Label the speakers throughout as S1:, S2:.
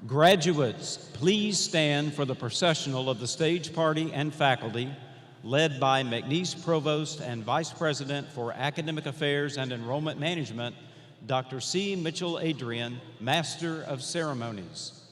S1: Graduates, please stand for the processional of the stage party and faculty, led by Mcneese Provost and Vice President for Academic Affairs and Enrollment Management, Dr. C. Mitchell Adrian, Master of Ceremonies.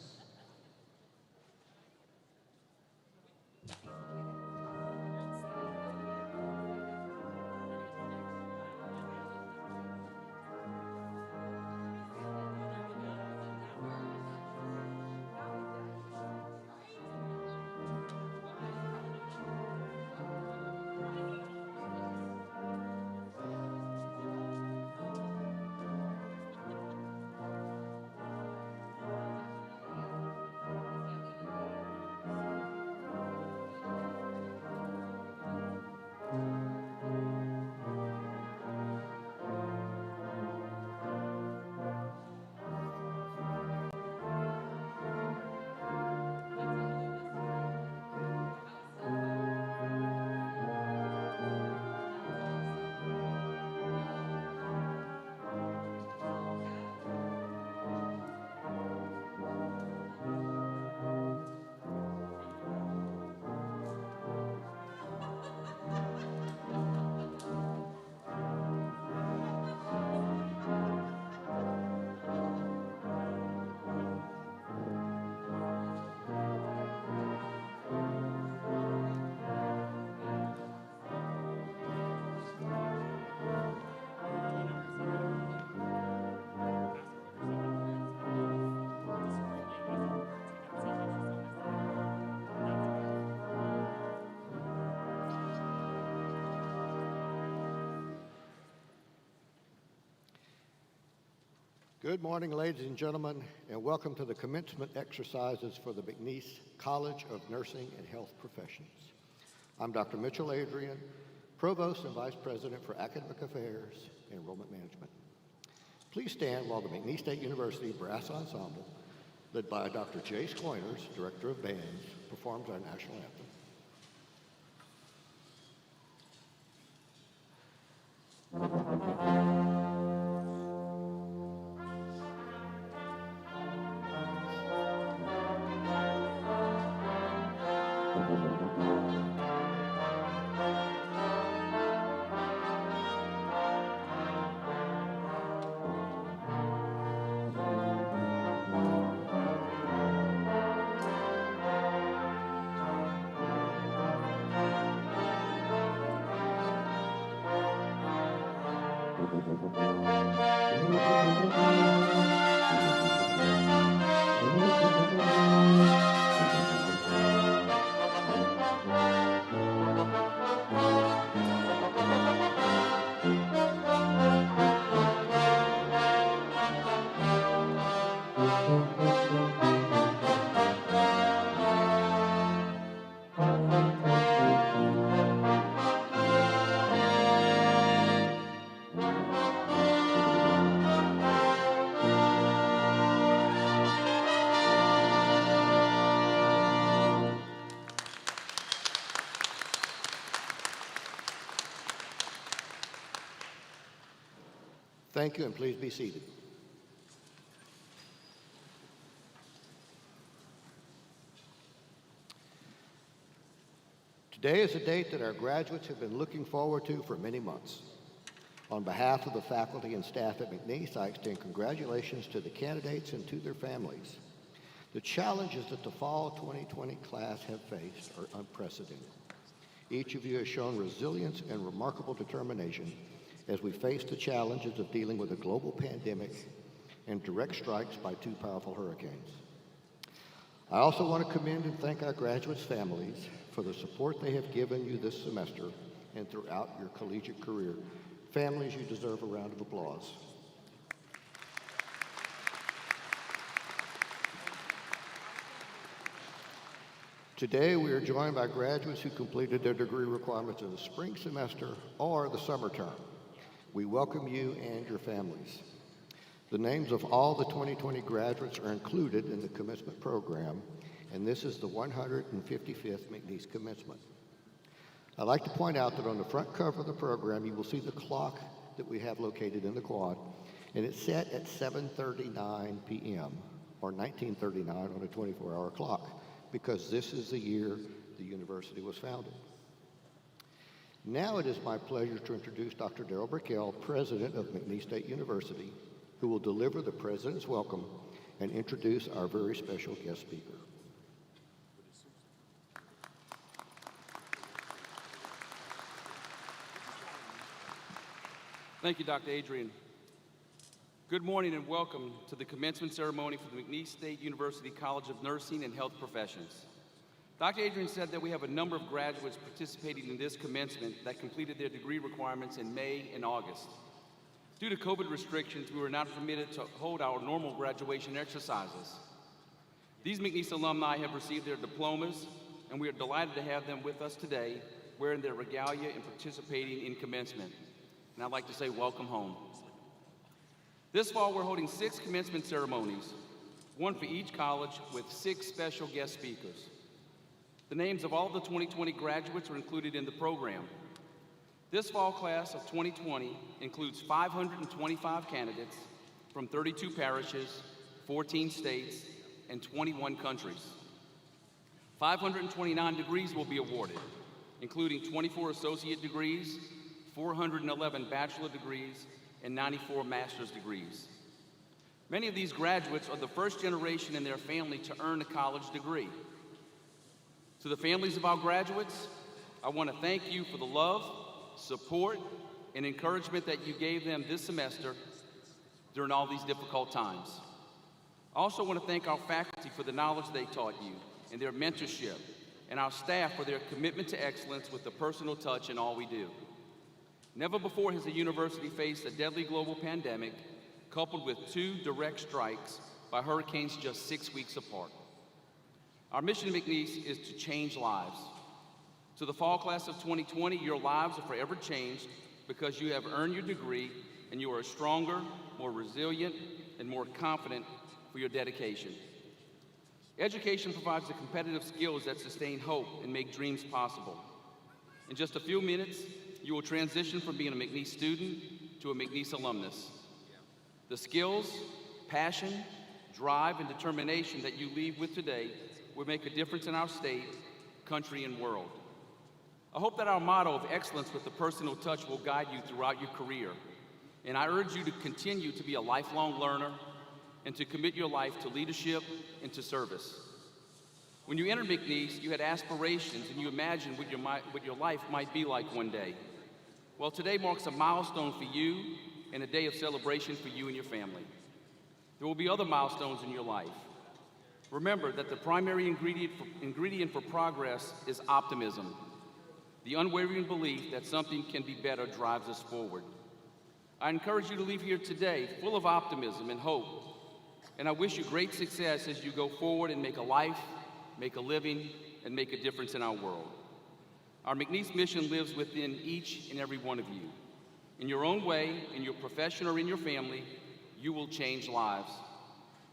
S2: Good morning, ladies and gentlemen, and welcome to the commencement exercises for the Mcneese College of Nursing and Health Professions. I'm Dr. Mitchell Adrian, Provost and Vice President for Academic Affairs and Enrollment Management. Please stand while the Mcneese State University Brass Ensemble, led by Dr. Jace Coiners, Director of Bands, performs our national anthem. Thank you, and please be seated. Today is a date that our graduates have been looking forward to for many months. On behalf of the faculty and staff at Mcneese, I extend congratulations to the candidates and to their families. The challenges that the fall 2020 class have faced are unprecedented. Each of you has shown resilience and remarkable determination as we face the challenges of dealing with a global pandemic and direct strikes by two powerful hurricanes. I also want to commend and thank our graduates' families for the support they have given you this semester and throughout your collegiate career. Families, you deserve a round of applause. Today, we are joined by graduates who completed their degree requirements in the spring semester or the summer term. We welcome you and your families. The names of all the 2020 graduates are included in the commencement program, and this is the 155th Mcneese commencement. I'd like to point out that on the front cover of the program, you will see the clock that we have located in the quad, and it's set at 7:39 p.m. or 1939 on a 24-hour clock, because this is the year the university was founded. Now it is my pleasure to introduce Dr. Darrell Berkel, President of Mcneese State University, who will deliver the President's welcome and introduce our very special guest speaker.
S3: Thank you, Dr. Adrian. Good morning and welcome to the commencement ceremony for the Mcneese State University College of Nursing and Health Professions. Dr. Adrian said that we have a number of graduates participating in this commencement that completed their degree requirements in May and August. Due to COVID restrictions, we were not permitted to hold our normal graduation exercises. These Mcneese alumni have received their diplomas, and we are delighted to have them with us today, wearing their regalia and participating in commencement. And I'd like to say welcome home. This fall, we're holding 6 commencement ceremonies, one for each college with 6 special guest speakers. The names of all the 2020 graduates are included in the program. This fall class of 2020 includes 525 candidates from 32 parishes, 14 states, and 21 countries. 529 degrees will be awarded, including 24 associate degrees, 411 bachelor degrees, and 94 master's degrees. Many of these graduates are the first generation in their family to earn a college degree. To the families of our graduates, I want to thank you for the love, support, and encouragement that you gave them this semester during all these difficult times. I also want to thank our faculty for the knowledge they taught you and their mentorship, and our staff for their commitment to excellence with a personal touch in all we do. Never before has the university faced a deadly global pandemic, coupled with 2 direct strikes by hurricanes just 6 weeks apart. Our mission at Mcneese is to change lives. To the fall class of 2020, your lives are forever changed because you have earned your degree and you are stronger, more resilient, and more confident for your dedication. Education provides the competitive skills that sustain hope and make dreams possible. In just a few minutes, you will transition from being a Mcneese student to a Mcneese alumnus. The skills, passion, drive, and determination that you leave with today will make a difference in our state, country, and world. I hope that our motto of excellence with a personal touch will guide you throughout your career, and I urge you to continue to be a lifelong learner and to commit your life to leadership and to service. When you entered Mcneese, you had aspirations and you imagined what your life might be like one day. Well, today marks a milestone for you and a day of celebration for you and your family. There will be other milestones in your life. Remember that the primary ingredient for progress is optimism. The unwavering belief that something can be better drives us forward. I encourage you to leave here today full of optimism and hope, and I wish you great success as you go forward and make a life, make a living, and make a difference in our world. Our Mcneese mission lives within each and every one of you. In your own way, in your profession or in your family, you will change lives.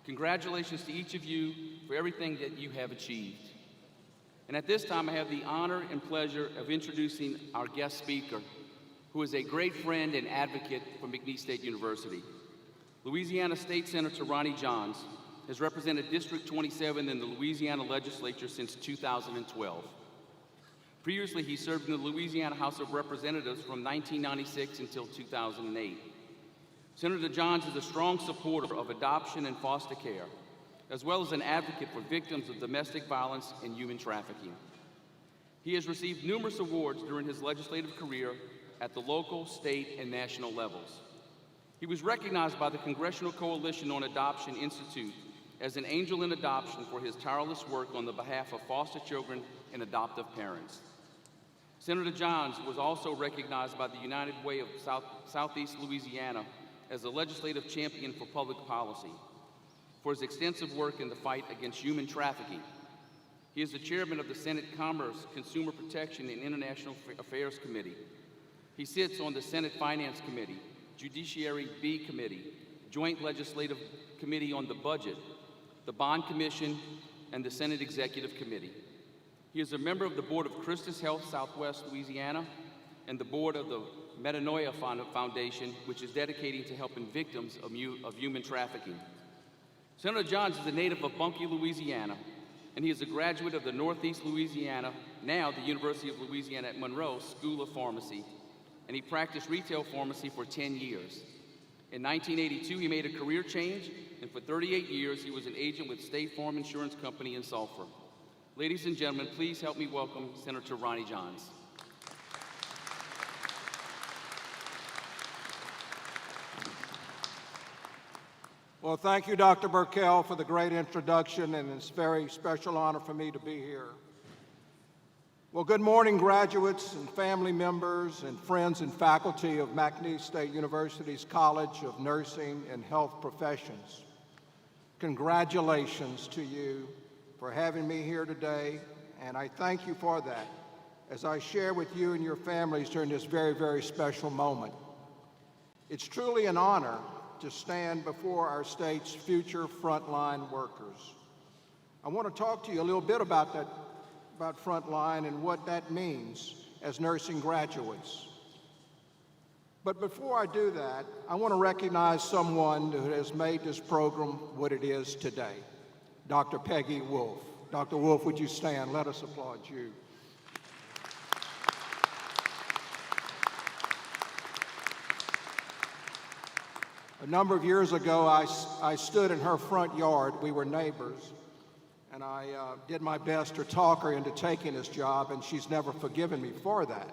S3: Congratulations to each of you for everything that you have achieved. And at this time, I have the honor and pleasure of introducing our guest speaker, who is a great friend and advocate for Mcneese State University. Louisiana State Senator Ronnie Johns has represented District 27 in the Louisiana Legislature since 2012. Previously, he served in the Louisiana House of Representatives from 1996 until 2008. Senator Johns is a strong supporter of adoption and foster care, as well as an advocate for victims of domestic violence and human trafficking. He has received numerous awards during his legislative career at the local, state, and national levels. He was recognized by the Congressional Coalition on Adoption Institute as an angel in adoption for his tireless work on the behalf of foster children and adoptive parents. Senator Johns was also recognized by the United Way of Southeast Louisiana as a legislative champion for public policy for his extensive work in the fight against human trafficking. He is the chairman of the Senate Commerce, Consumer Protection, and International Affairs Committee. He sits on the Senate Finance Committee, Judiciary B Committee, Joint Legislative Committee on the Budget, the Bond Commission, and the Senate Executive Committee. He is a member of the board of Christus Health Southwest Louisiana and the board of the Metanoia Foundation, which is dedicated to helping victims of human trafficking. Senator Johns is a native of Bunkie, Louisiana, and he is a graduate of the Northeast Louisiana, now the University of Louisiana at Monroe School of Pharmacy, and he practiced retail pharmacy for 10 years. In 1982, he made a career change, and for 38 years, he was an agent with State Farm Insurance Company in Sulphur. Ladies and gentlemen, please help me welcome Senator Ronnie Johns.
S4: Well, thank you, Dr. Berkel, for the great introduction, and it's a very special honor for me to be here. Well, good morning, graduates and family members and friends and faculty of Mcneese State University's College of Nursing and Health Professions. Congratulations to you for having me here today, and I thank you for that as I share with you and your families during this very, very special moment. It's truly an honor to stand before our state's future frontline workers. I want to talk to you a little bit about frontline and what that means as nursing graduates. But before I do that, I want to recognize someone who has made this program what it is today, Dr. Peggy Wolf. Dr. Wolf, would you stand? Let us applaud you. A number of years ago, I stood in her front yard. We were neighbors, and I did my best to talk her into taking this job, and she's never forgiven me for that.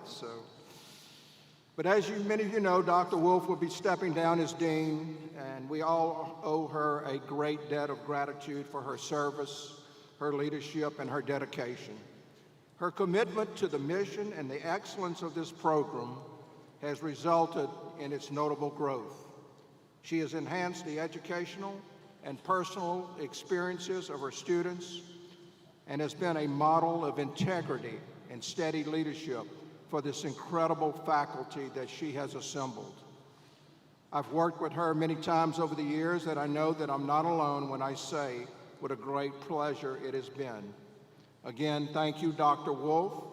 S4: But as many of you know, Dr. Wolf will be stepping down as dean, and we all owe her a great debt of gratitude for her service, her leadership, and her dedication. Her commitment to the mission and the excellence of this program has resulted in its notable growth. She has enhanced the educational and personal experiences of her students and has been a model of integrity and steady leadership for this incredible faculty that she has assembled. I've worked with her many times over the years, and I know that I'm not alone when I say what a great pleasure it has been. Again, thank you, Dr. Wolf.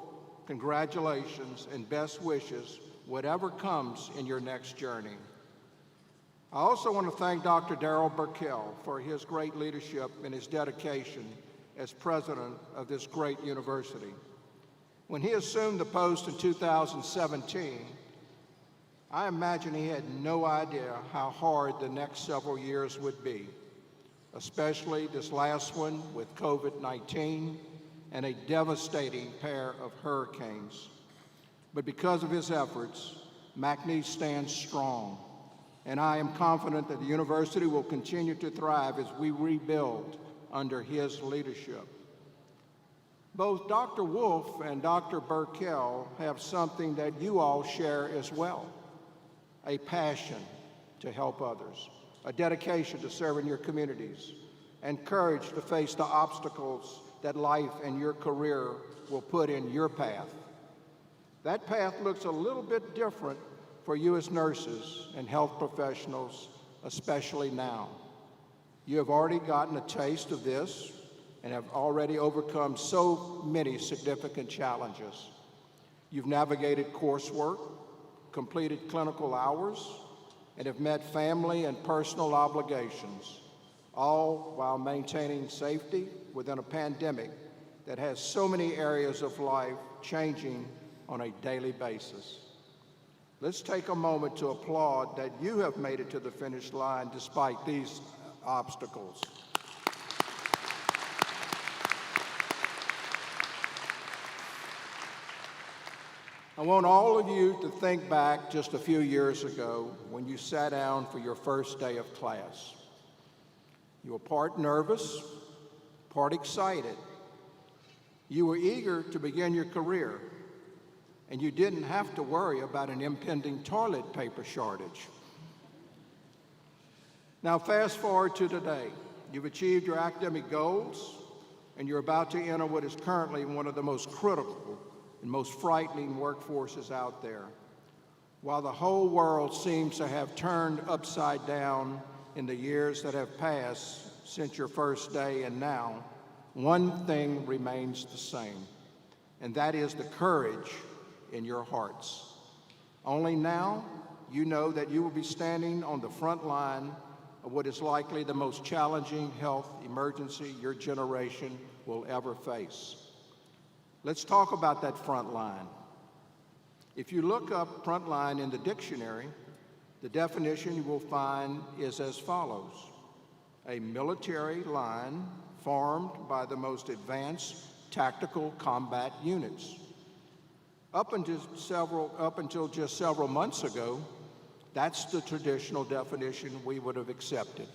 S4: Congratulations and best wishes, whatever comes in your next journey. I also want to thank Dr. Darrell Berkel for his great leadership and his dedication as president of this great university. When he assumed the post in 2017, I imagine he had no idea how hard the next several years would be, especially this last one with COVID-19 and a devastating pair of hurricanes. But because of his efforts, Mcneese stands strong, and I am confident that the university will continue to thrive as we rebuild under his leadership. Both Dr. Wolf and Dr. Berkel have something that you all share as well: a passion to help others, a dedication to serving your communities, and courage to face the obstacles that life and your career will put in your path. That path looks a little bit different for you as nurses and health professionals, especially now. You have already gotten a taste of this and have already overcome so many significant challenges. You've navigated coursework, completed clinical hours, and have met family and personal obligations, all while maintaining safety within a pandemic that has so many areas of life changing on a daily basis. Let's take a moment to applaud that you have made it to the finish line despite these obstacles. I want all of you to think back just a few years ago when you sat down for your first day of class. You were part nervous, part excited. You were eager to begin your career, and you didn't have to worry about an impending toilet paper shortage. Now fast forward to today. You've achieved your academic goals, and you're about to enter what is currently one of the most critical and most frightening workforces out there. While the whole world seems to have turned upside down in the years that have passed since your first day and now, one thing remains the same, and that is the courage in your hearts. Only now you know that you will be standing on the front line of what is likely the most challenging health emergency your generation will ever face. Let's talk about that front line. If you look up front line in the dictionary, the definition you will find is as follows: a military line formed by the most advanced tactical combat units. Up until just several months ago, that's the traditional definition we would have accepted.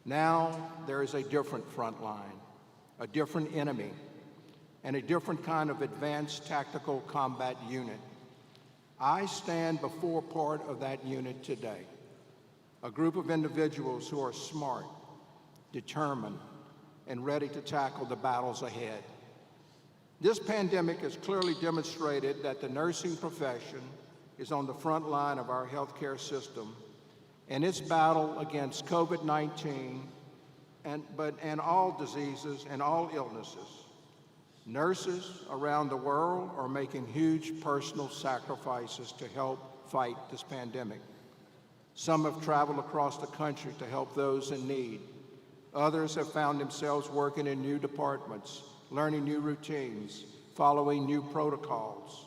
S4: Now there is a different front line, a different enemy, and a different kind of advanced tactical combat unit. I stand before part of that unit today, a group of individuals who are smart, determined, and ready to tackle the battles ahead. This pandemic has clearly demonstrated that the nursing profession is on the front line of our healthcare system and its battle against COVID-19 and all diseases and all illnesses. Nurses around the world are making huge personal sacrifices to help fight this pandemic. Some have traveled across the country to help those in need. Others have found themselves working in new departments, learning new routines, following new protocols.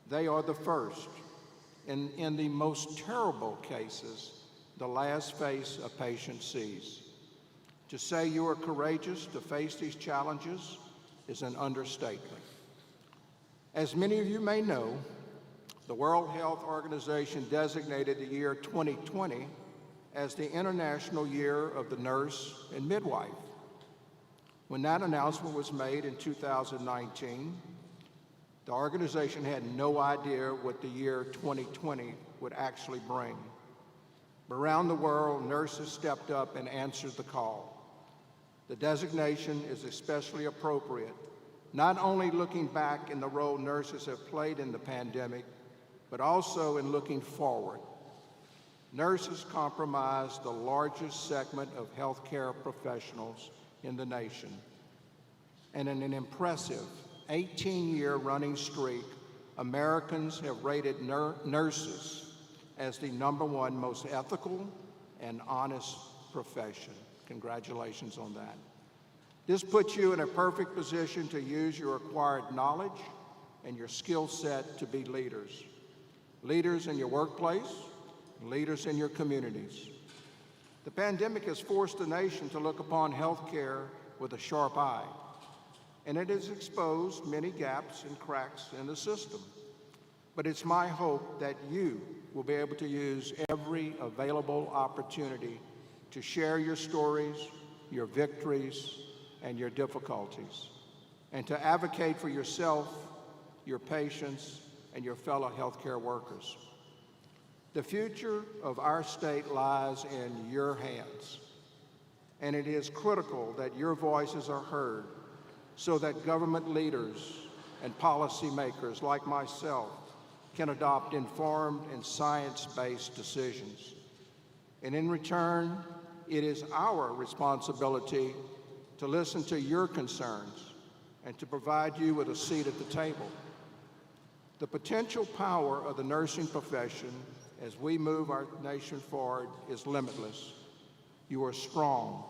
S4: They are the first, and in the most terrible cases, the last face a patient sees. To say you are courageous to face these challenges is an understatement. As many of you may know, the World Health Organization designated the year 2020 as the International Year of the Nurse and Midwife. When that announcement was made in 2019, the organization had no idea what the year 2020 would actually bring. But around the world, nurses stepped up and answered the call. The designation is especially appropriate, not only looking back in the role nurses have played in the pandemic, but also in looking forward. Nurses comprise the largest segment of healthcare professionals in the nation. And in an impressive 18-year running streak, Americans have rated nurses as the #1 most ethical and honest profession. Congratulations on that. This puts you in a perfect position to use your acquired knowledge and your skill set to be leaders. Leaders in your workplace, leaders in your communities. The pandemic has forced the nation to look upon healthcare with a sharp eye, and it has exposed many gaps and cracks in the system. But it's my hope that you will be able to use every available opportunity to share your stories, your victories, and your difficulties, and to advocate for yourself, your patients, and your fellow healthcare workers. The future of our state lies in your hands, and it is critical that your voices are heard so that government leaders and policymakers like myself can adopt informed and science-based decisions. And in return, it is our responsibility to listen to your concerns and to provide you with a seat at the table. The potential power of the nursing profession as we move our nation forward is limitless. You are strong,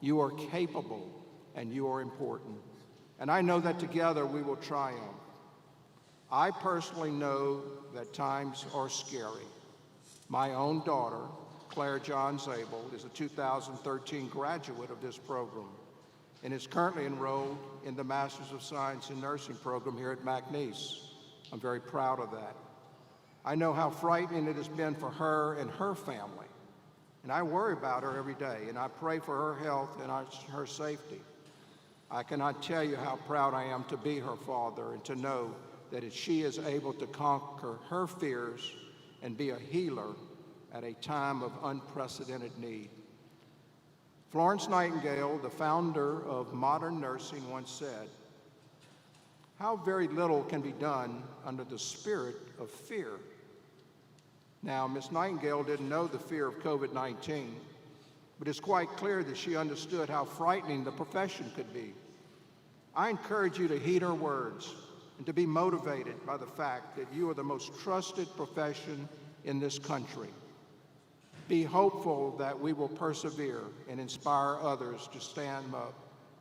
S4: you are capable, and you are important. And I know that together we will triumph. I personally know that times are scary. My own daughter, Claire John Zabel, is a 2013 graduate of this program and is currently enrolled in the Master's of Science in Nursing program here at Mcneese. I'm very proud of that. I know how frightening it has been for her and her family, and I worry about her every day, and I pray for her health and her safety. I cannot tell you how proud I am to be her father and to know that she is able to conquer her fears and be a healer at a time of unprecedented need. Florence Nightingale, the founder of modern nursing, once said, "How very little can be done under the spirit of fear." Now, Ms. Nightingale didn't know the fear of COVID-19, but it's quite clear that she understood how frightening the profession could be. I encourage you to heed her words and to be motivated by the fact that you are the most trusted profession in this country. Be hopeful that we will persevere and inspire others to stand up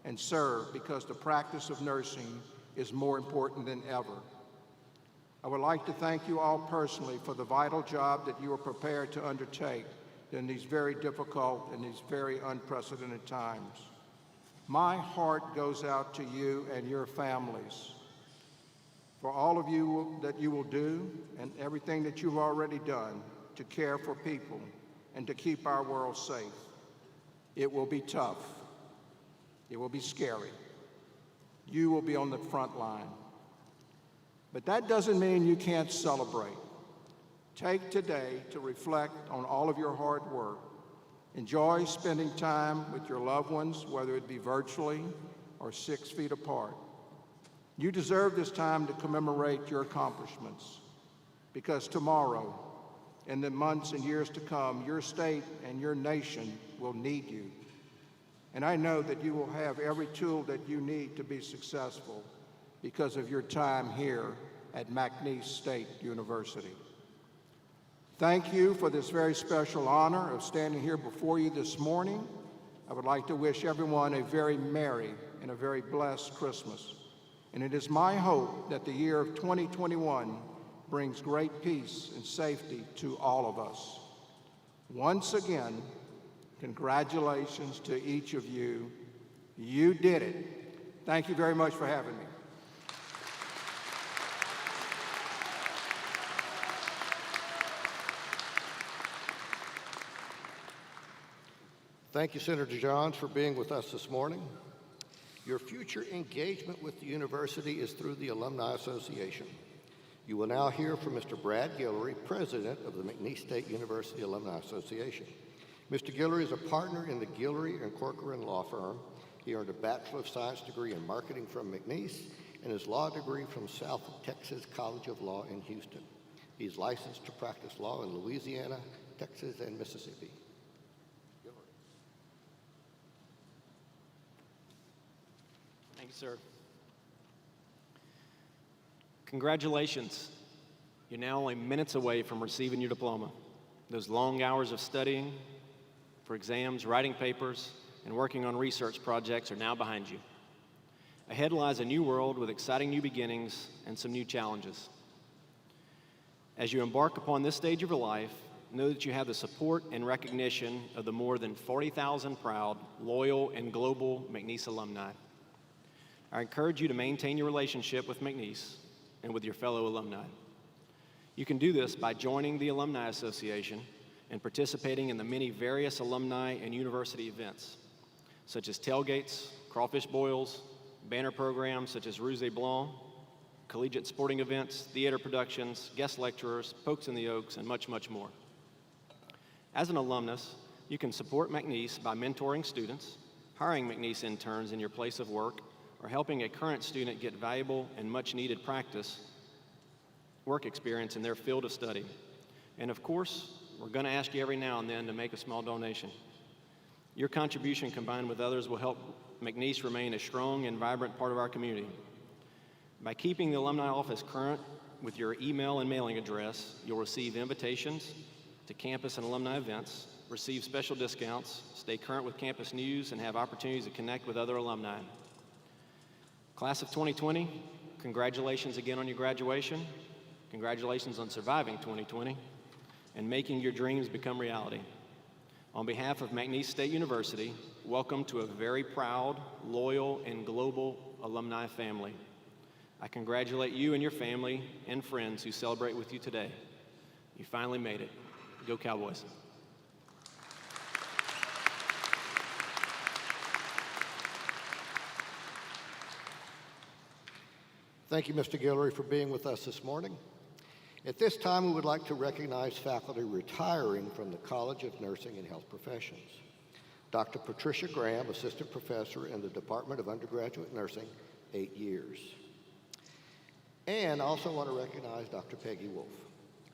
S4: and serve, because the practice of nursing is more important than ever. I would like to thank you all personally for the vital job that you are prepared to undertake in these very difficult and these very unprecedented times. My heart goes out to you and your families for all of you that you will do and everything that you've already done to care for people and to keep our world safe. It will be tough. It will be scary. You will be on the front line. But that doesn't mean you can't celebrate. Take today to reflect on all of your hard work. Enjoy spending time with your loved ones, whether it be virtually or 6 feet apart. You deserve this time to commemorate your accomplishments, because tomorrow, in the months and years to come, your state and your nation will need you. And I know that you will have every tool that you need to be successful because of your time here at Mcneese State University. Thank you for this very special honor of standing here before you this morning. I would like to wish everyone a very merry and a very blessed Christmas. And it is my hope that the year of 2021 brings great peace and safety to all of us. Once again, congratulations to each of you. You did it. Thank you very much for having me.
S2: Thank you, Senator Johns, for being with us this morning. Your future engagement with the university is through the Alumni Association. You will now hear from Mr. Brad Guillory, President of the Mcneese State University Alumni Association. Mr. Guillory is a partner in the Guillory and Corcoran Law Firm. He earned a Bachelor of Science degree in Marketing from Mcneese and his law degree from South Texas College of Law in Houston. He's licensed to practice law in Louisiana, Texas, and Mississippi.
S5: Thank you, sir. Congratulations. You're now only minutes away from receiving your diploma. Those long hours of studying for exams, writing papers, and working on research projects are now behind you. Ahead lies a new world with exciting new beginnings and some new challenges. As you embark upon this stage of your life, know that you have the support and recognition of the more than 40,000 proud, loyal, and global Mcneese alumni. I encourage you to maintain your relationship with Mcneese and with your fellow alumni. You can do this by joining the Alumni Association and participating in the many various alumni and university events, such as tailgates, crawfish boils, banner programs such as Rouge et Blanc, collegiate sporting events, theater productions, guest lecturers, Pokes in the Oaks, and much, much more. As an alumnus, you can support Mcneese by mentoring students, hiring Mcneese interns in your place of work, or helping a current student get valuable and much-needed work experience in their field of study. And of course, we're going to ask you every now and then to make a small donation. Your contribution combined with others will help Mcneese remain a strong and vibrant part of our community. By keeping the alumni office current with your email and mailing address, you'll receive invitations to campus and alumni events, receive special discounts, stay current with campus news, and have opportunities to connect with other alumni. Class of 2020, congratulations again on your graduation. Congratulations on surviving 2020 and making your dreams become reality. On behalf of Mcneese State University, welcome to a very proud, loyal, and global alumni family. I congratulate you and your family and friends who celebrate with you today. You finally made it. Go Cowboys.
S2: Thank you, Mr. Guillory, for being with us this morning. At this time, we would like to recognize faculty retiring from the College of Nursing and Health Professions. Dr. Patricia Graham, Assistant Professor in the Department of Undergraduate Nursing, 8 years. And I also want to recognize Dr. Peggy Wolf.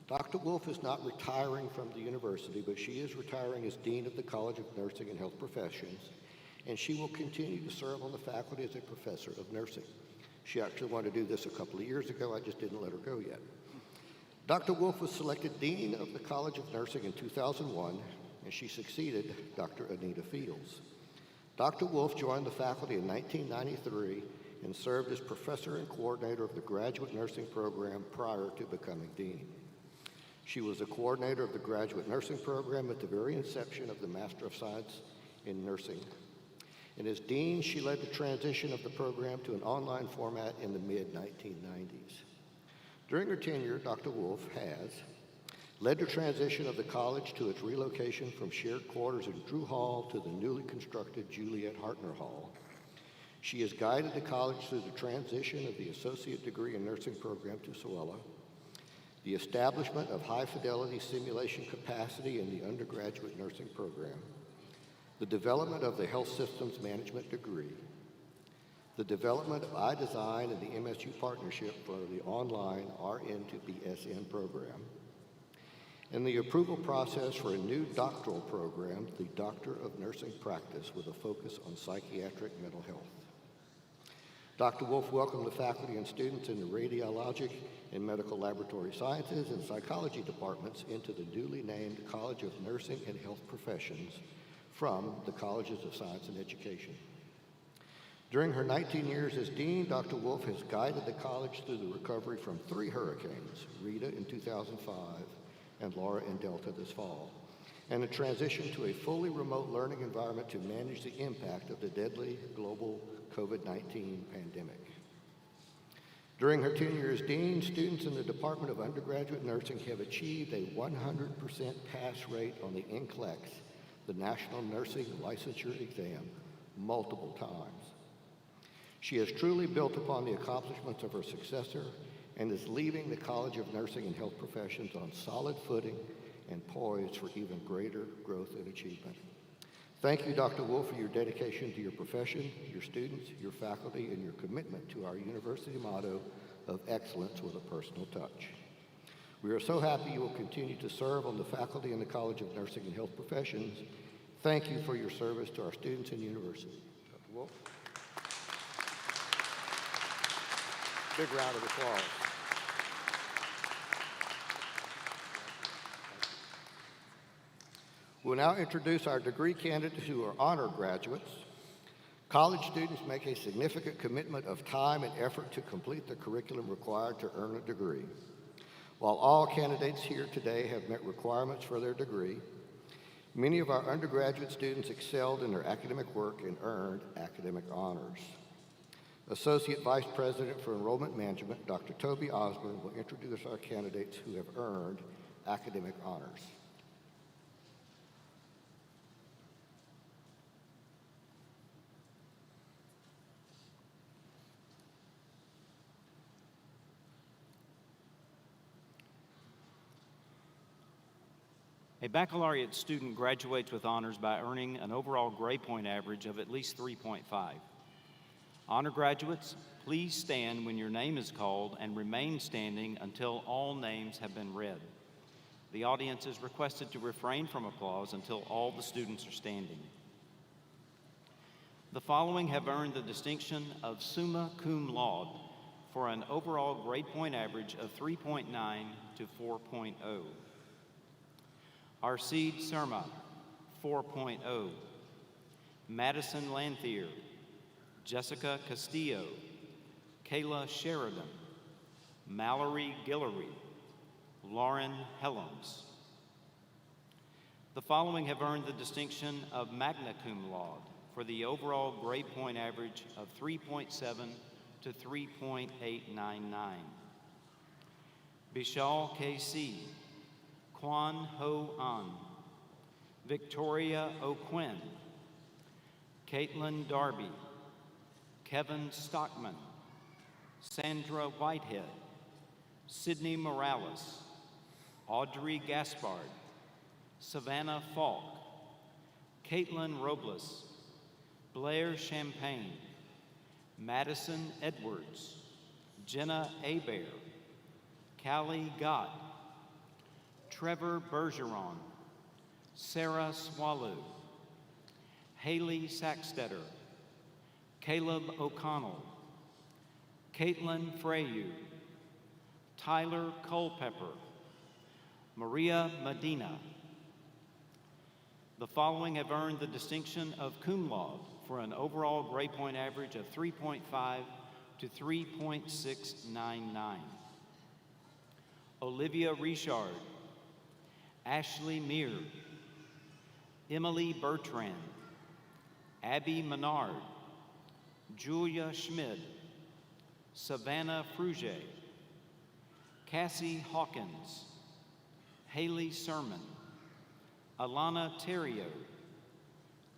S2: Dr. Wolf is not retiring from the university, but she is retiring as Dean of the College of Nursing and Health Professions, and she will continue to serve on the faculty as a professor of nursing. She actually wanted to do this a couple of years ago. I just didn't let her go yet. Dr. Wolf was selected Dean of the College of Nursing in 2001, and she succeeded Dr. Anita Fields. Dr. Wolf joined the faculty in 1993 and served as professor and coordinator of the graduate nursing program prior to becoming dean. She was a coordinator of the graduate nursing program at the very inception of the Master of Science in Nursing. And as dean, she led the transition of the program to an online format in the mid-1990s. During her tenure, Dr. Wolf has led the transition of the college to its relocation from shared quarters in Drew Hall to the newly constructed Juliet Hartner Hall. She has guided the college through the transition of the associate degree in nursing program to Sewella, the establishment of high-fidelity simulation capacity in the undergraduate nursing program, the development of the health systems management degree, the development of iDesign and the MSU partnership for the online RN to BSN program, and the approval process for a new doctoral program, the Doctor of Nursing Practice, with a focus on psychiatric mental health. Dr. Wolf welcomed the faculty and students in the radiologic and medical laboratory sciences and psychology departments into the newly named College of Nursing and Health Professions from the Colleges of Science and Education. During her 19 years as dean, Dr. Wolf has guided the college through the recovery from 3 hurricanes, Rita in 2005 and Laura and Delta this fall, and a transition to a fully remote learning environment to manage the impact of the deadly global COVID-19 pandemic. During her tenure as dean, students in the Department of Undergraduate Nursing have achieved a 100% pass rate on the NCLEX, the National Nursing Licensure Exam, multiple times. She has truly built upon the accomplishments of her successor and is leaving the College of Nursing and Health Professions on solid footing and poised for even greater growth and achievement. Thank you, Dr. Wolf, for your dedication to your profession, your students, your faculty, and your commitment to our university motto of excellence with a personal touch. We are so happy you will continue to serve on the faculty in the College of Nursing and Health Professions. Thank you for your service to our students and university. Dr. Wolf. Big round of applause. We'll now introduce our degree candidates who are honor graduates. College students make a significant commitment of time and effort to complete the curriculum required to earn a degree. While all candidates here today have met requirements for their degree, many of our undergraduate students excelled in their academic work and earned academic honors. Associate Vice President for Enrollment Management, Dr. Toby Osborne, will introduce our candidates who have earned academic honors.
S1: A baccalaureate student graduates with honors by earning an overall grade point average of at least 3.5. Honor graduates, please stand when your name is called and remain standing until all names have been read. The audience is requested to refrain from applause until all the students are standing. The following have earned the distinction of summa cum laude for an overall grade point average of 3.9 to 4.0. Arcide Surma, 4.0. Madison Lanthier, Jessica Castillo, Kayla Sheridan, Mallory Guillory, Lauren Helms. The following have earned the distinction of magna cum laude for the overall grade point average of 3.7 to 3.899. Bishal K.C., Kwan Ho An, Victoria O'Quinn, Caitlin Darby, Kevin Stockman, Sandra Whitehead, Sydney Morales, Audrey Gaspard, Savannah Falk, Caitlin Robles, Blair Champagne, Madison Edwards, Jenna Hebert, Callie Gott, Trevor Bergeron, Sarah Swallow, Haley Sackstetter, Caleb O'Connell, Caitlin Freyu, Tyler Culpepper, Maria Medina. The following have earned the distinction of cum laude for an overall grade point average of 3.5 to 3.699. Olivia Richard, Ashley Meir, Emily Bertrand, Abby Menard, Julia Schmid, Savannah Fruget, Cassie Hawkins, Haley Sermon, Alana Terrio,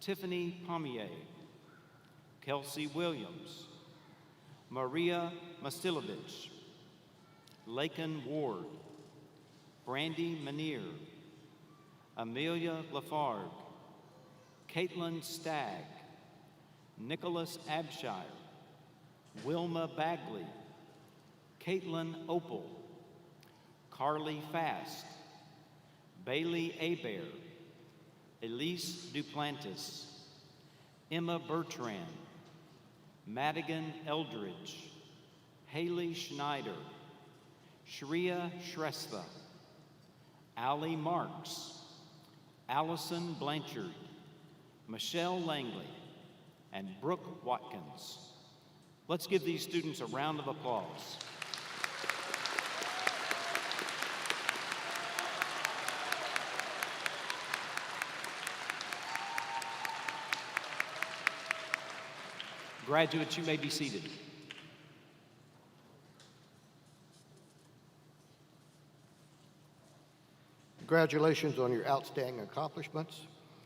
S1: Tiffany Pommier, Kelsey Williams, Maria Mastilovich, Lakin Ward, Brandy Manier, Amelia Lafargue, Caitlin Stagg, Nicholas Abshire, Wilma Bagley, Caitlin Opal, Carly Fast, Bailey Abair, Elise Duplantis, Emma Bertrand, Madigan Eldridge, Haley Schneider, Shreya Shrestha, Allie Marks, Allison Blanchard, Michelle Langley, and Brooke Watkins. Let's give these students a round of applause. Graduates, you may be seated.
S2: Congratulations on your outstanding accomplishments.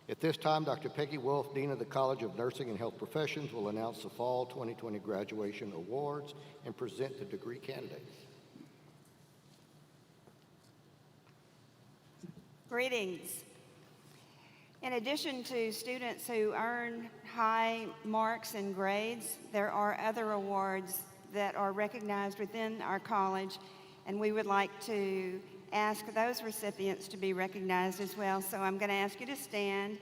S2: At this time, Dr. Peggy Wolf, Dean of the College of Nursing and Health Professions, will announce the Fall 2020 Graduation Awards and present the degree candidates.
S6: Greetings. In addition to students who earn high marks and grades, there are other awards that are recognized within our college, and we would like to ask those recipients to be recognized as well. So I'm going to ask you to stand,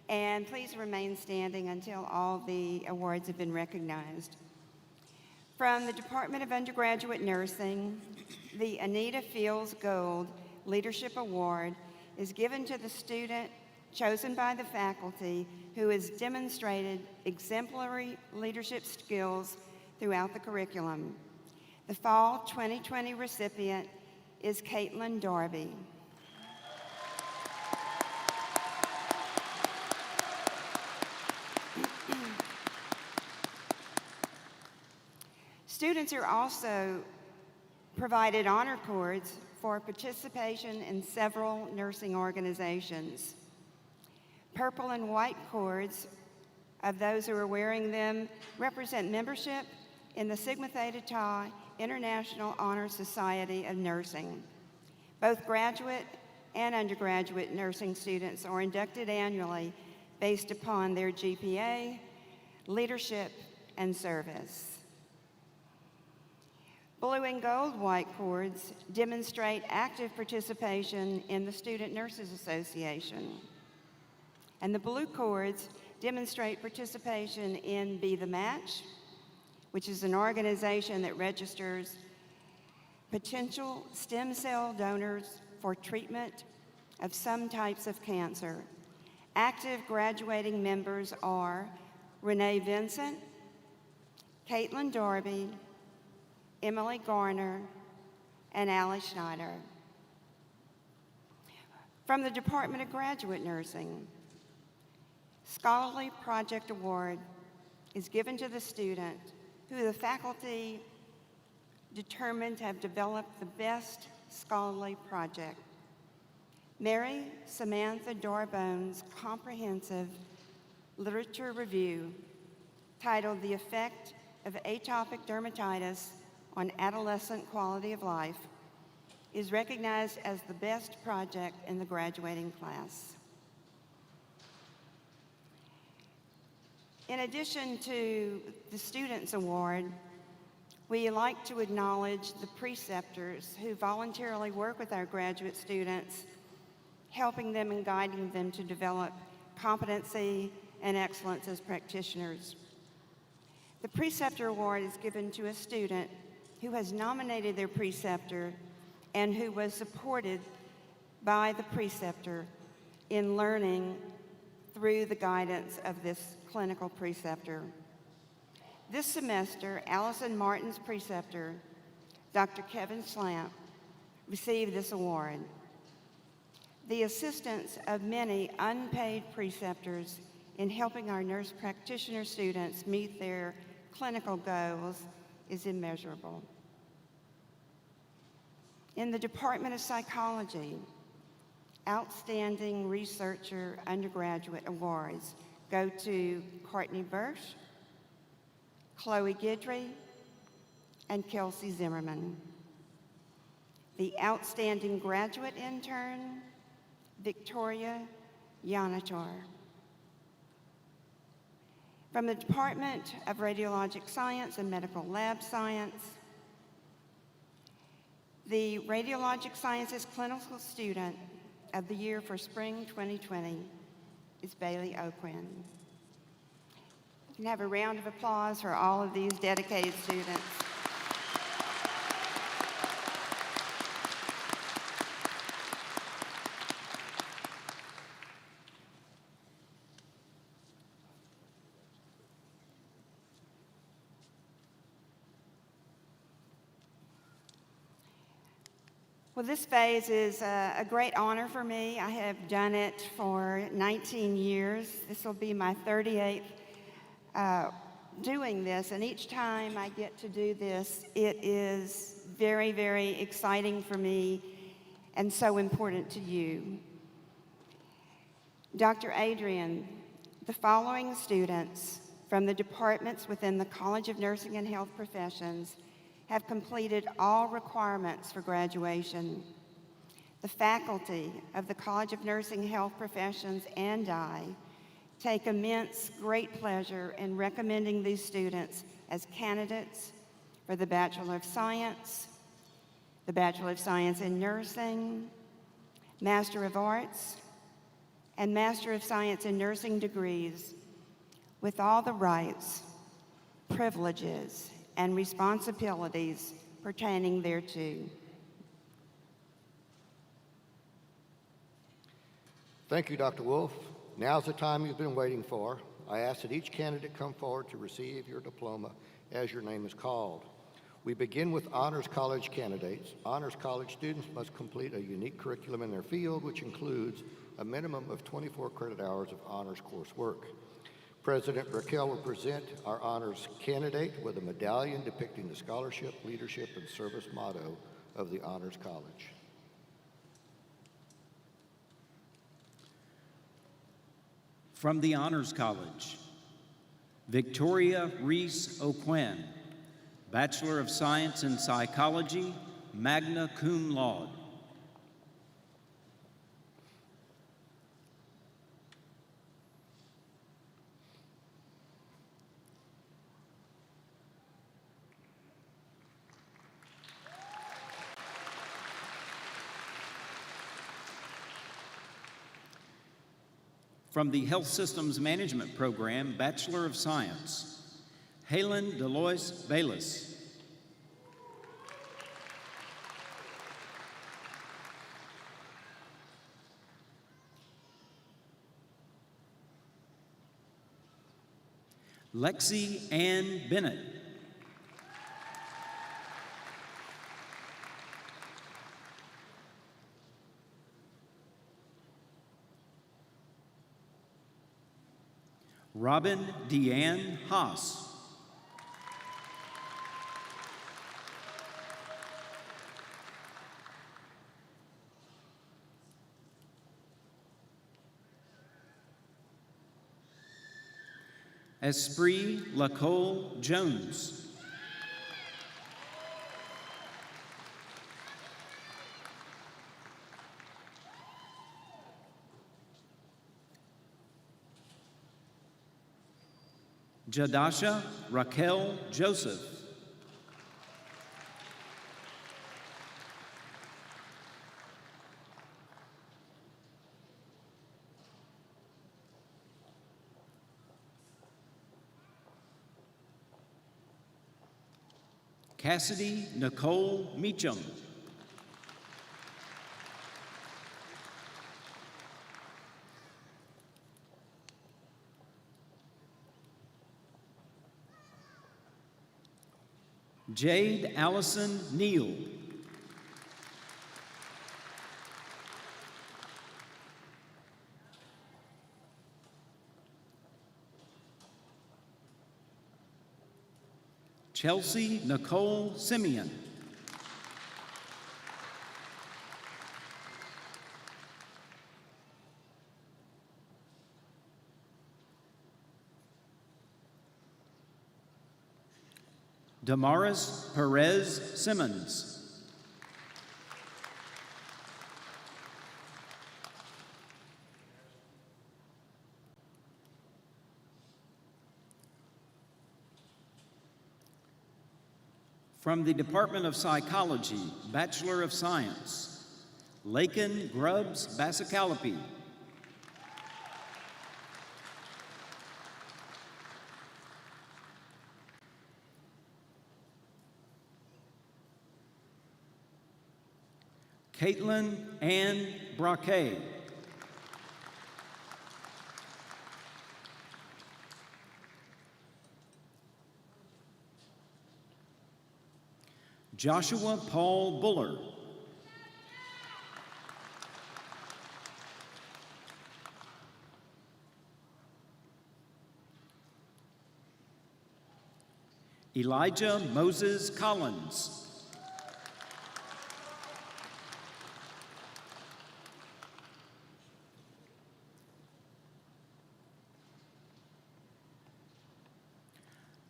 S6: and please remain standing until all the awards have been recognized. From the Department of Undergraduate Nursing, the Anita Fields Gold Leadership Award is given to the student chosen by the faculty who has demonstrated exemplary leadership skills throughout the curriculum. The Fall 2020 recipient is Caitlin Darby. Students are also provided honor cords for participation in several nursing organizations. Purple and white cords of those who are wearing them represent membership in the Sigma Theta Tau International Honor Society of Nursing. Both graduate and undergraduate nursing students are inducted annually based upon their GPA, leadership, and service. Blue and gold white cords demonstrate active participation in the Student Nurses Association. And the blue cords demonstrate participation in Be the Match, which is an organization that registers potential stem cell donors for treatment of some types of cancer. Active graduating members are Renee Vincent, Caitlin Darby, Emily Garner, and Allie Schneider. From the Department of Graduate Nursing, Scholarly Project Award is given to the student who the faculty determined to have developed the best scholarly project. Mary Samantha Dorbone's comprehensive literature review titled The Effect of Atopic Dermatitis on Adolescent Quality of Life is recognized as the best project in the graduating class. In addition to the Students Award, we like to acknowledge the preceptors who voluntarily work with our graduate students, helping them and guiding them to develop competency and excellence as practitioners. The Preceptor Award is given to a student who has nominated their preceptor and who was supported by the preceptor in learning through the guidance of this clinical preceptor. This semester, Allison Martin's preceptor, Dr. Kevin Slamp, received this award. The assistance of many unpaid preceptors in helping our nurse practitioner students meet their clinical goals is immeasurable. In the Department of Psychology, Outstanding Researcher Undergraduate Awards go to Courtney Bursch, Chloe Guidry, and Kelsey Zimmerman. The Outstanding Graduate Intern, Victoria Yanator. From the Department of Radiologic Science and Medical Lab Science, the Radiologic Sciences Clinical Student of the Year for Spring 2020 is Bailey O'Quinn. You can have a round of applause for all of these dedicated students. Well, this phase is a great honor for me. I have done it for 19 years. This will be my 38th doing this, and each time I get to do this, it is very, very exciting for me and so important to you. Dr. Adrian, the following students from the departments within the College of Nursing and Health Professions have completed all requirements for graduation. The faculty of the College of Nursing and Health Professions and I take immense great pleasure in recommending these students as candidates for the Bachelor of Science, the Bachelor of Science in Nursing, Master of Arts, and Master of Science in Nursing degrees with all the rights, privileges, and responsibilities pertaining thereto.
S2: Thank you, Dr. Wolf. Now's the time you've been waiting for. I ask that each candidate come forward to receive your diploma as your name is called. We begin with Honors College candidates. Honors College students must complete a unique curriculum in their field, which includes a minimum of 24 credit hours of honors coursework. President Berkel will present our honors candidate with a medallion depicting the scholarship, leadership, and service motto of the Honors College.
S1: From the Honors College, Victoria Reese O'Quinn, Bachelor of Science in Psychology, magna cum laude. From the Health Systems Management Program, Bachelor of Science, Helen Delois Bayless. Lexi Ann Bennett. Robin Deanne Haas. Esprit Lacole Jones. Jadasha Raquel Joseph. Cassidy Nicole Meacham. Jade Allison Neal. Chelsea Nicole Simeon. Damaris Perez Simmons. From the Department of Psychology, Bachelor of Science, Lakin Grubbs Basicalapi. Caitlin Ann Braque. Joshua Paul Buller. Elijah Moses Collins.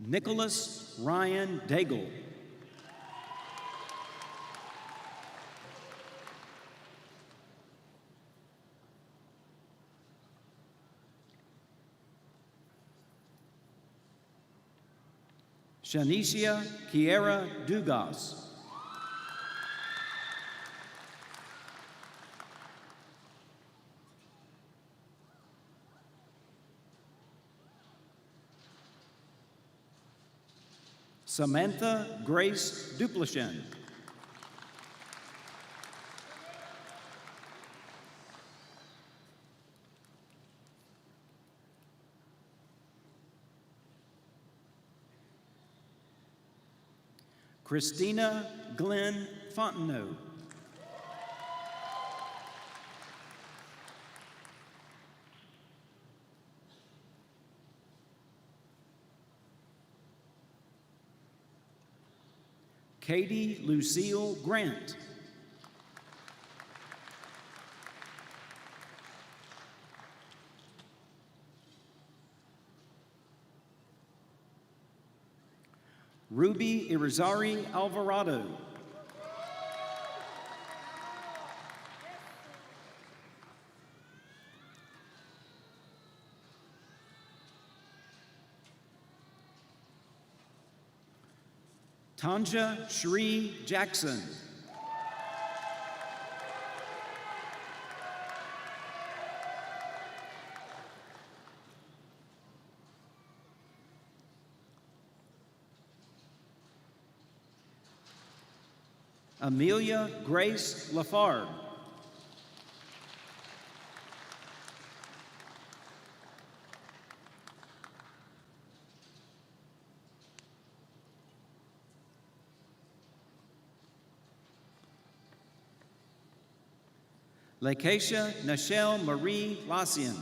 S1: Nicholas Ryan Daigle. Shanicia Kiera Dugas. Samantha Grace Duplichin. Christina Glenn Fontenot. Katie Lucille Grant. Ruby Irizarry Alvarado. Tanja Shree Jackson. Amelia Grace Lafargue. Lakeisha Nichelle Marie Lassian.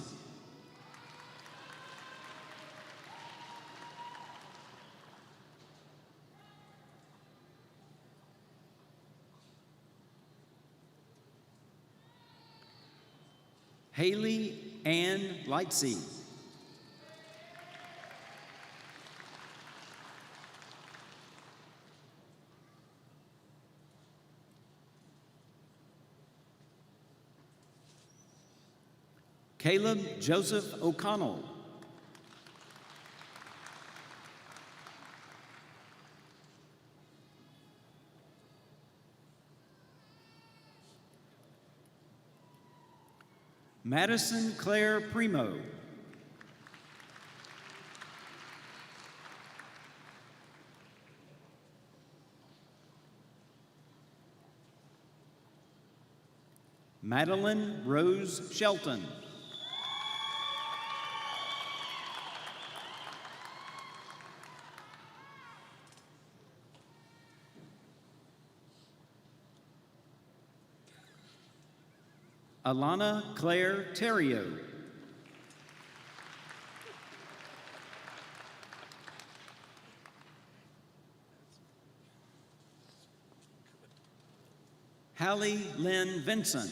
S1: Haley Ann Lightsey. Caleb Joseph O'Connell. Madison Claire Primo. Madeline Rose Shelton. Alana Claire Terrio. Hallie Lynn Vinson.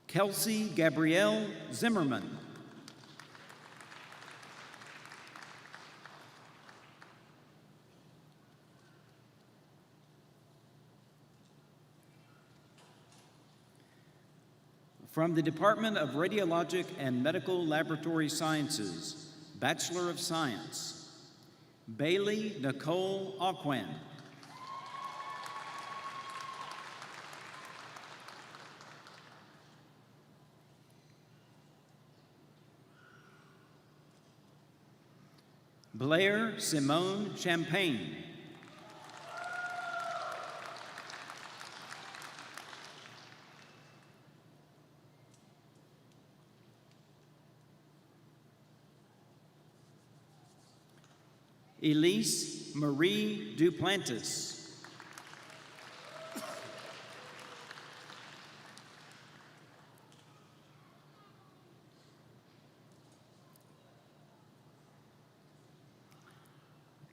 S1: Kelsey Gabrielle Zimmerman. From the Department of Radiologic and Medical Laboratory Sciences, Bachelor of Science, Bailey Nicole Aquin. Blair Simone Champagne. Elise Marie Duplantis.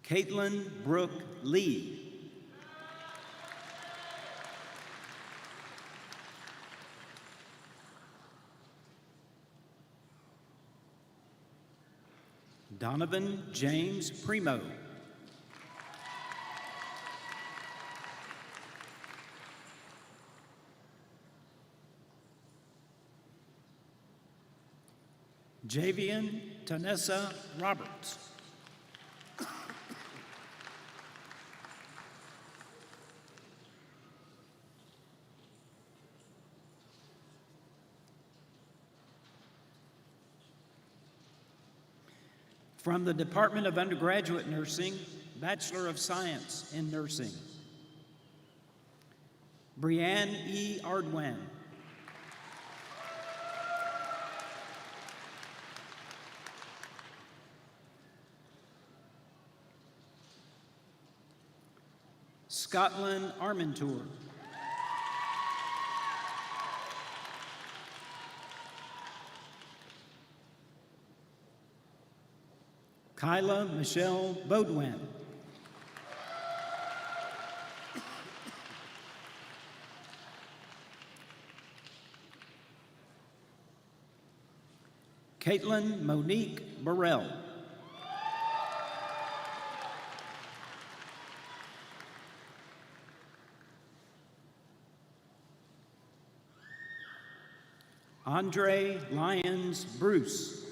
S1: Caitlin Brooke Lee. Donovan James Primo. Javian Tanessa Roberts. From the Department of Undergraduate Nursing, Bachelor of Science in Nursing, Brianne E. Ardwan. Scotland Armentour. Kyla Michelle Baudouin. Caitlin Monique Burrell. Andre Lyons Bruce.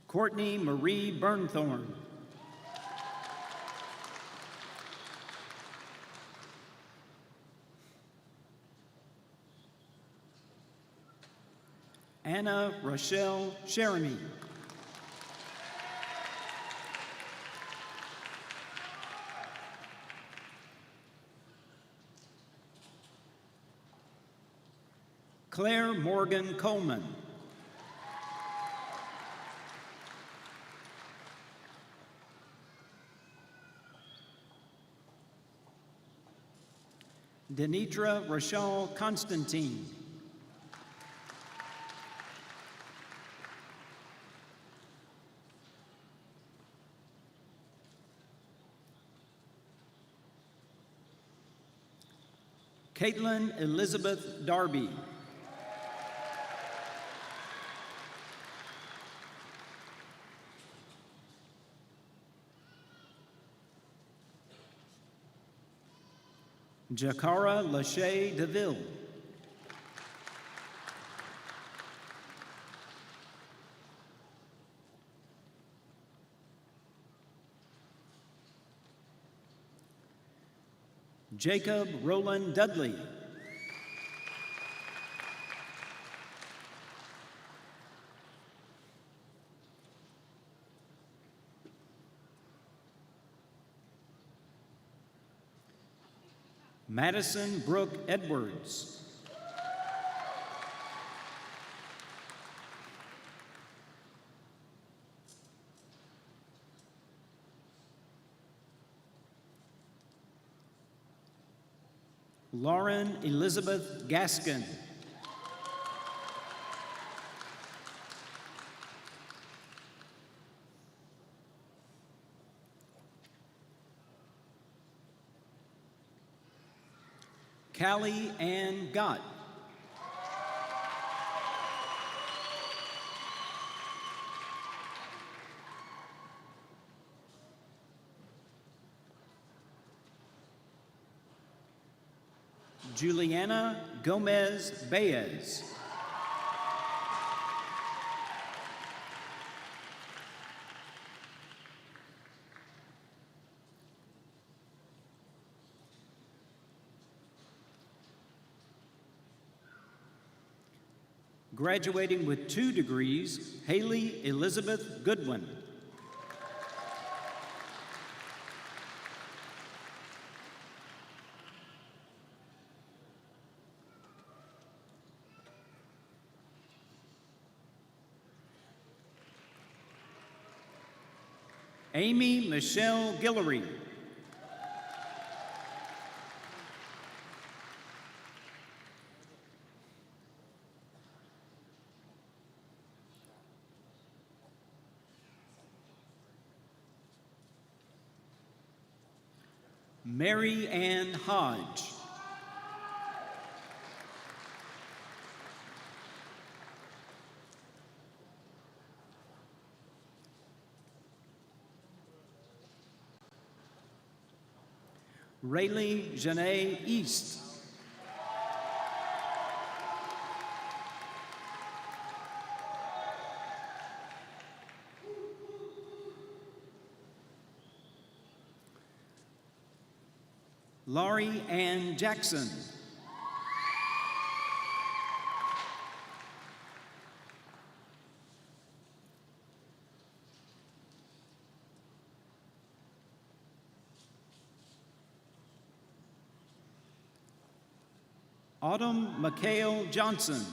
S1: Courtney Marie Burnthorne. Anna Rochelle Cheremy. Claire Morgan Coleman. Denitra Rachel Constantine. Caitlin Elizabeth Darby. Jakara Lachey DeVille. Jacob Roland Dudley. Madison Brooke Edwards. Lauren Elizabeth Gaskin. Callie Ann Gott. Juliana Gomez Baez. Graduating with 2 degrees, Haley Elizabeth Goodwin. Amy Michelle Guillory. Mary Ann Hodge. Rayleigh Janae East. Laurie Ann Jackson. Autumn McHale Johnson.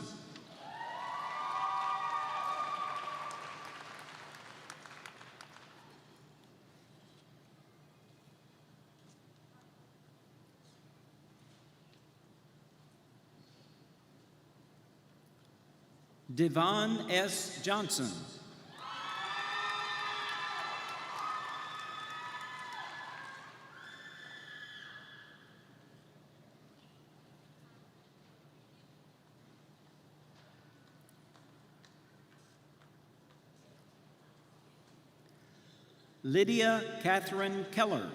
S1: Devon S. Johnson. Lydia Catherine Keller.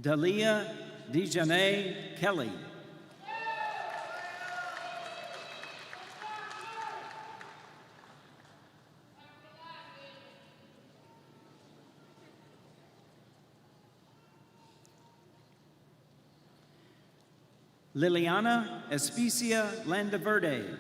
S1: Dalia Dejanay Kelly. Liliana Especia Landaverde.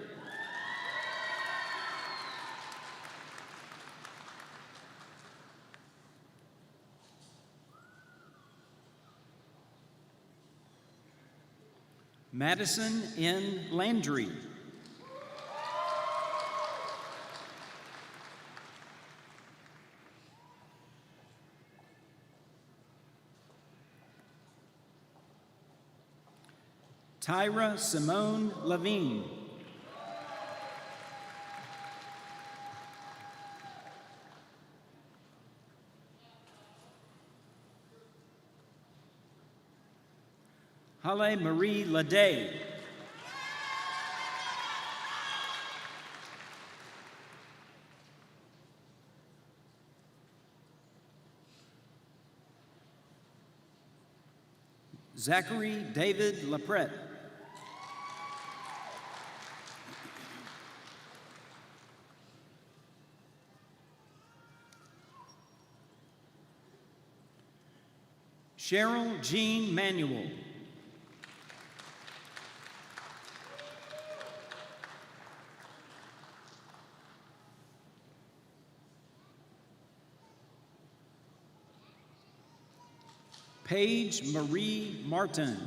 S1: Madison N. Landry. Tyra Simone Levine. Halle Marie Lede. Zachary David Laprette. Cheryl Jean Manuel. Paige Marie Martin.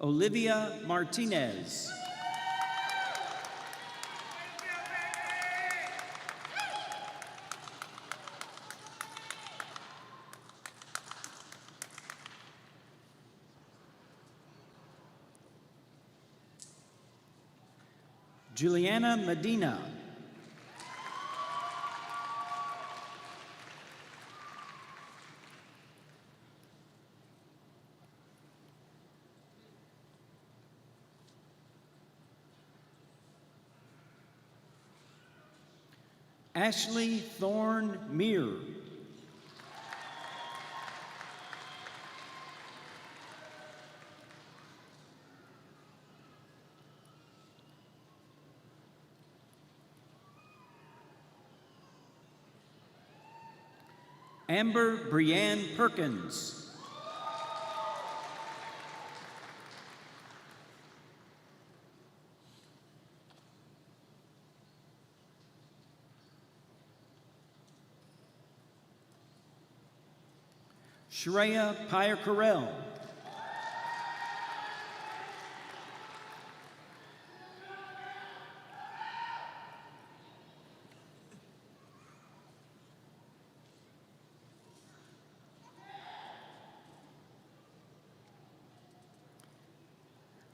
S1: Olivia Martinez. Juliana Medina. Ashley Thorne Meir. Amber Brianne Perkins. Shreya Pyer Carell.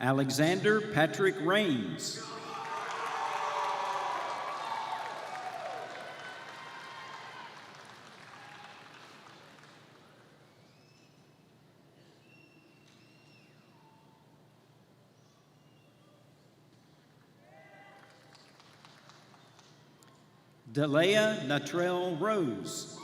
S1: Alexander Patrick Rains. Delea Natrell Rose.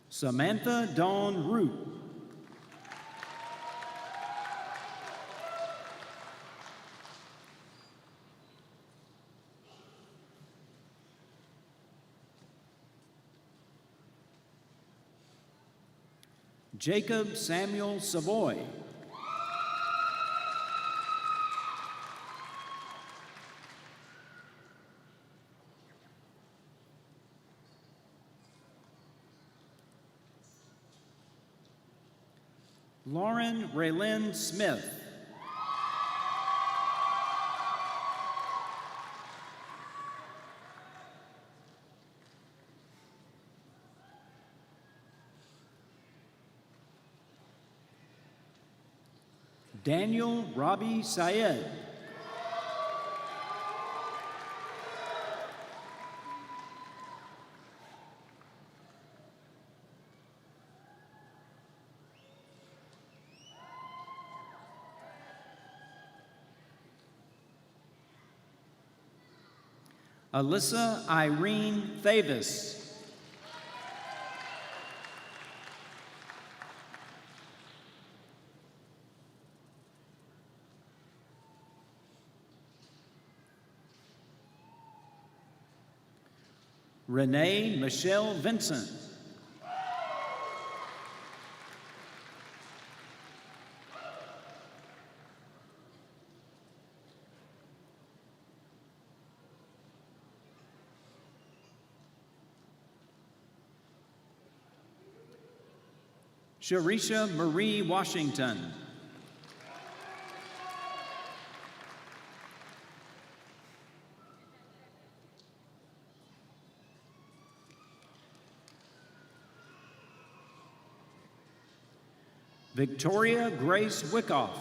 S1: Samantha Dawn Root. Jacob Samuel Savoy. Lauren Raylyn Smith. Daniel Robbie Syed. Alyssa Irene Thavis. Renee Michelle Vincent. Sharisha Marie Washington. Victoria Grace Wickoff.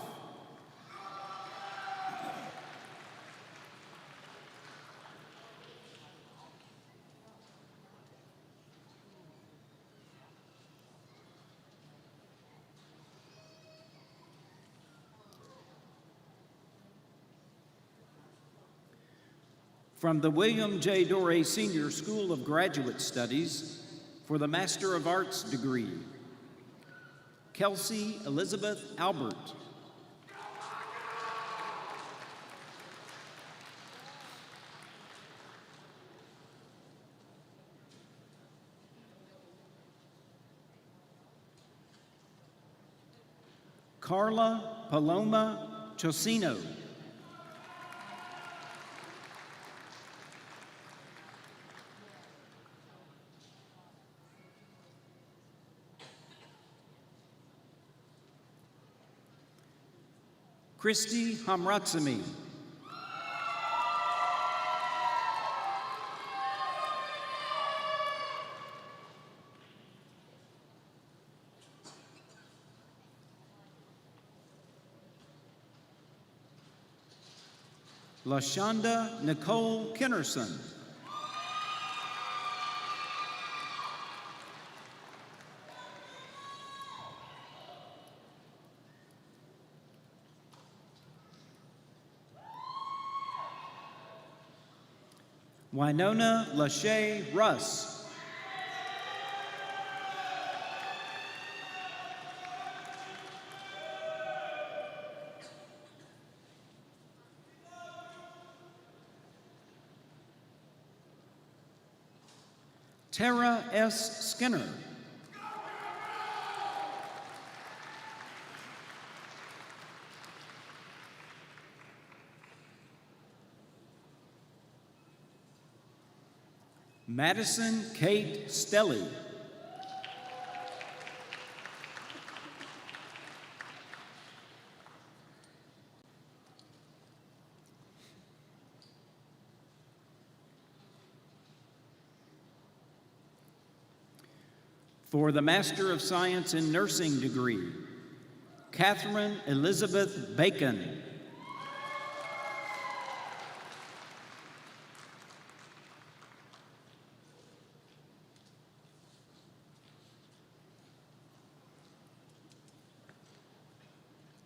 S1: From the William J. Doré Senior School of Graduate Studies for the Master of Arts degree, Kelsey Elizabeth Albert. Carla Paloma Chocino. Christy Hamratsami. LaShonda Nicole Kennerson. Winona Lachey Russ. Tara S. Skinner. Madison Kate Stelly. For the Master of Science in Nursing degree, Catherine Elizabeth Bacon.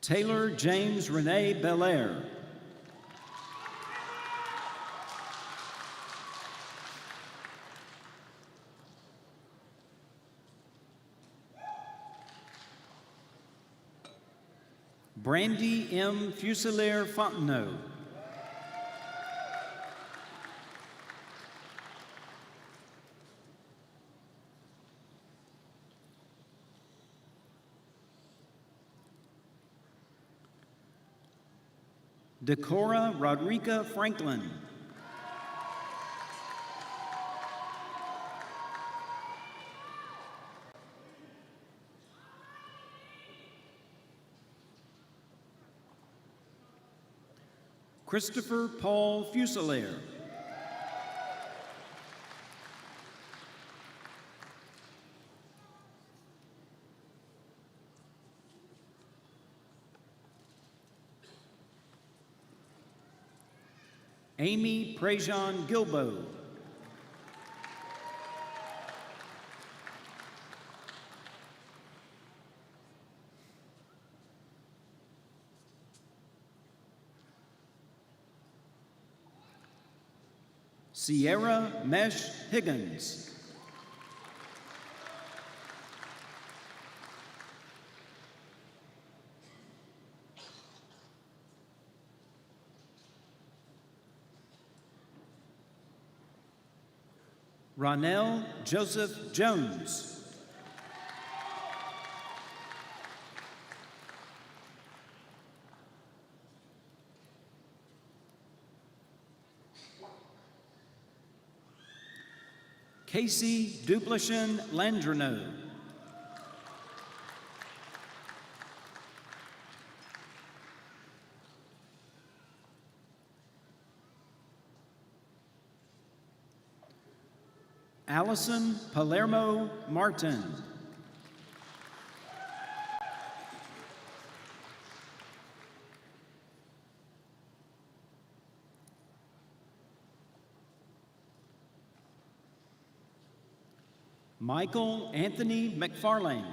S1: Taylor James Renee Belair. Brandy M. Fusilier Fontenot. Decora Rodriguez Franklin. Christopher Paul Fusilier. Amy Prejean Gilbo. Sierra Mesh Higgins. Ronell Joseph Jones. Casey Duplichin Landreneau. Allison Palermo Martin. Michael Anthony McFarlane.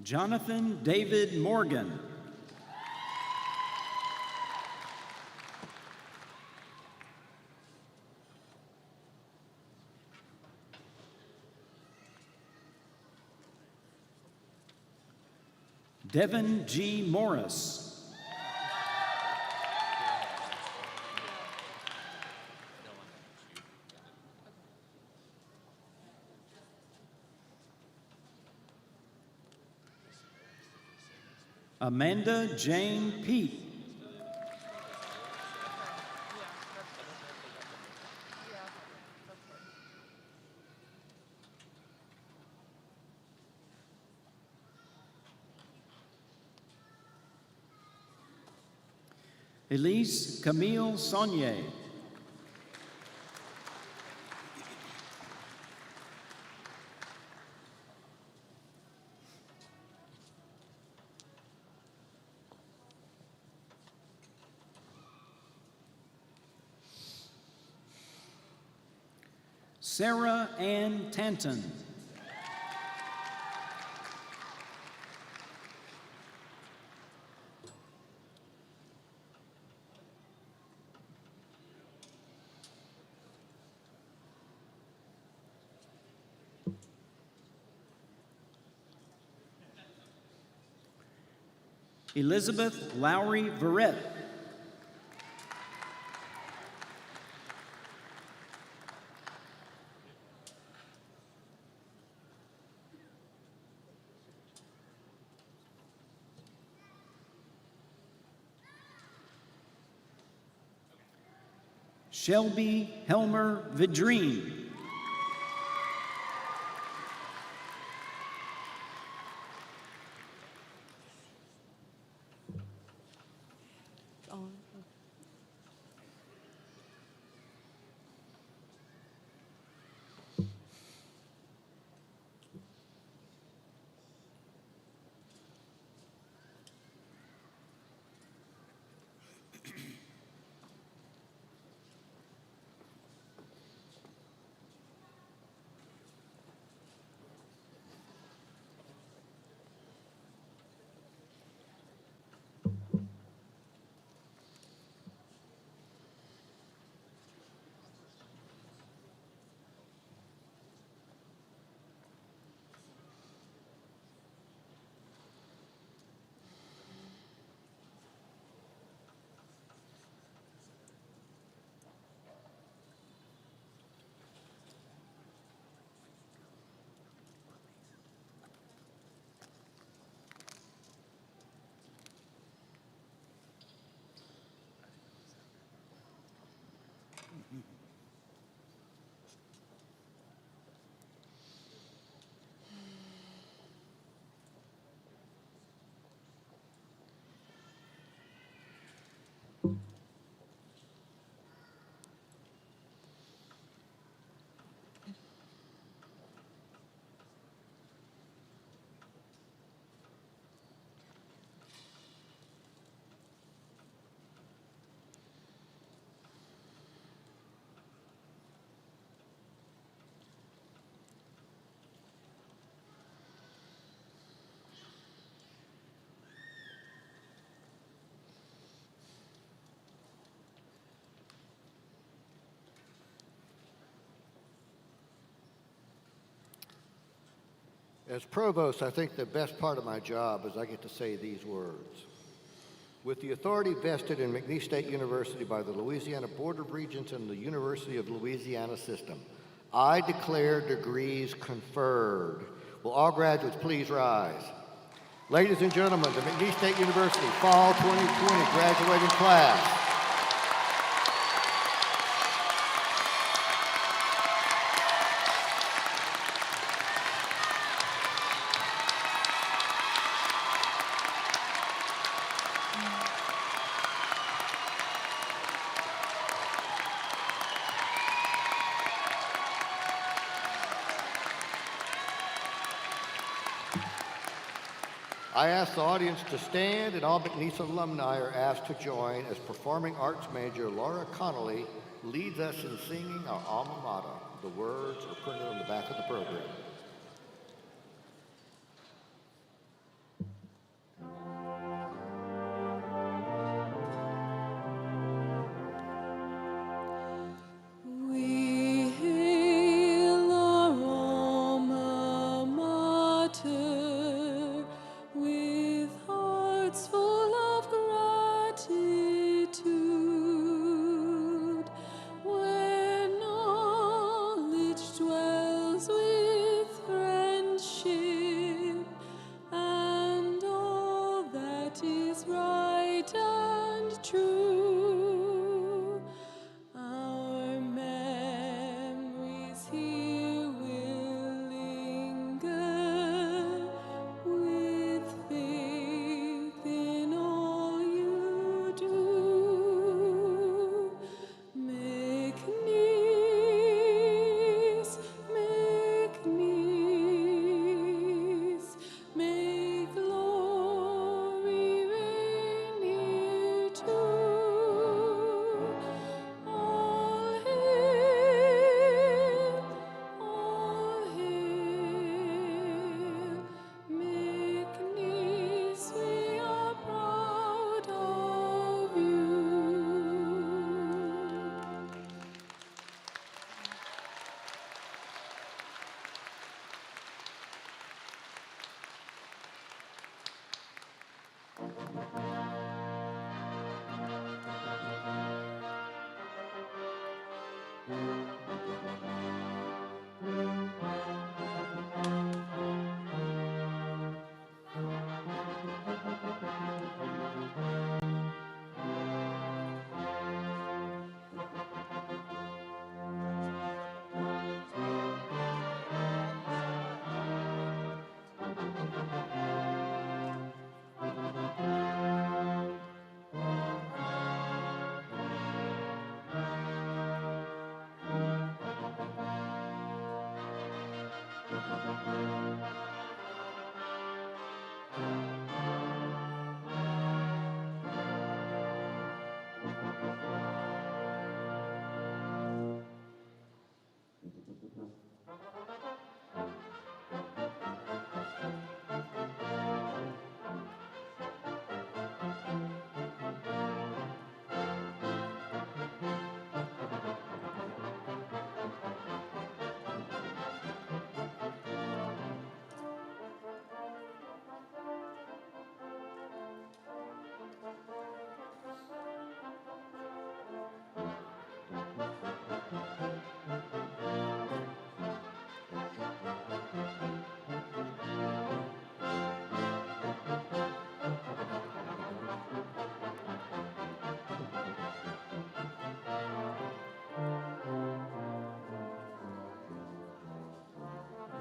S1: Jonathan David Morgan. Devin G. Morris. Amanda Jane Peet. Elise Camille Saunier. Sarah Ann Tanton. Elizabeth Lowry Verrett. Shelby Helmer Vidrine.
S2: As provost, I think the best part of my job is I get to say these words. With the authority vested in McNeese State University by the Louisiana Board of Regents and the University of Louisiana system, I declare degrees conferred. Will all graduates please rise? Ladies and gentlemen, the McNeese State University Fall 2020 graduating class. I ask the audience to stand, and all McNeese alumni are asked to join as performing arts major Laura Connolly leads us in singing our alma mater. The words are printed on the back of the program.
S7: We hail our alma mater with